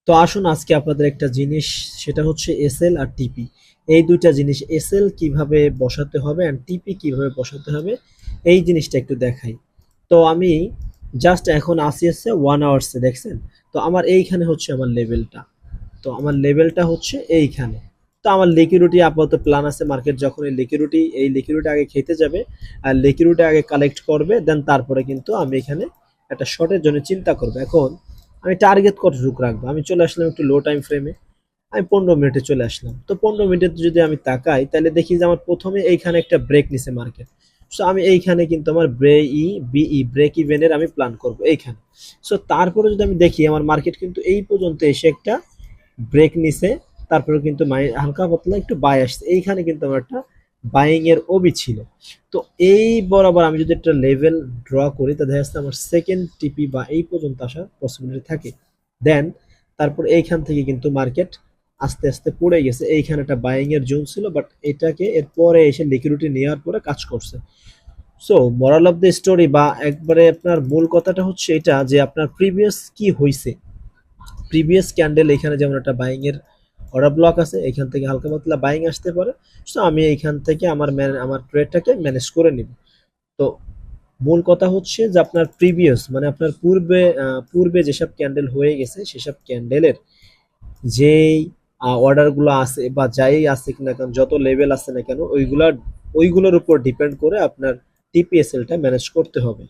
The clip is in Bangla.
তো আসুন আজকে আপনাদের একটা জিনিস, সেটা হচ্ছে এসএল আর টিপি। এই দুইটা জিনিস, এসএল কিভাবে বসাতে হবে আর টিপি কিভাবে বসাতে হবে, এই জিনিসটা একটু দেখাই। তো আমি জাস্ট এখন আসি হচ্ছে 1 আওয়ার্সে, দেখছেন? তো আমার এইখানে হচ্ছে আমার লেভেলটা। তো আমার লেভেলটা হচ্ছে এইখানে। তো আমার লিকুইডিটি আপাতত প্ল্যান আছে, মার্কেট যখন এই লিকুইডিটি আগে খেতে যাবে আর লিকুইডিটি আগে কালেক্ট করবে, দেন তারপরে কিন্তু আমি এখানে একটা শর্টের জন্য চিন্তা করবো। এখন আমি টার্গেট কতটুকু রাখবো, আমি চলে আসলাম একটু লো টাইম ফ্রেমে। আমি 15 মিনিটে চলে আসলাম। তো 15 মিনিটে যদি আমি তাকাই তাহলে দেখি যে আমার প্রথমে এইখানে একটা ব্রেক নিছে মার্কেট। সো আমি এইখানে কিন্তু আমার ব্রেক ইভেনের আমি প্ল্যান করব এইখানে। সো তারপরে যদি আমি দেখি আমার মার্কেট কিন্তু এই পর্যন্ত এসে একটা ব্রেক নিছে, তারপরে কিন্তু হালকা পাতলা একটু বাই আসছে, এইখানে কিন্তু আমার একটা বাইং এর ওবি ছিল। তো এই বরাবর আমি যদি একটা লেভেল ড্র করি, তা দেখা যাচ্ছে আমার সেকেন্ড টিপি বা এই পর্যন্ত আসার পসিবিলিটি থাকে। দেন তারপর এইখান থেকে কিন্তু মার্কেট আস্তে আস্তে পড়ে গেছে, এইখানে একটা বাইং এর জোন ছিল, বাট এটাকে এরপরে এসে লিকুইডিটি নেওয়ার পরে কাজ করছে। So moral of the story বা একবারে আপনার মূল কথাটা হচ্ছে এটা, যে আপনার প্রিভিয়াস কি হয়েছে। প্রিভিয়াস ক্যান্ডেল এখানে যেমন একটা বাইং এর অর্ডার ব্লক আছে, এখান থেকে হালকা পাতলা বাইং আসতে পারে। সো আমি এইখান থেকে আমার ট্রেডটাকে ম্যানেজ করে নিব। তো মূল কথা হচ্ছে যে আপনার প্রিভিয়াস মানে আপনার পূর্বে যেসব ক্যান্ডেল হয়ে গেছে সেসব ক্যান্ডেলের যেই অর্ডারগুলো আছে বা যাই আছে কিনা কেন, যত লেভেল আছে না কেন, ওইগুলোর উপর ডিপেন্ড করে আপনার টিপিএসএলটা ম্যানেজ করতে হবে।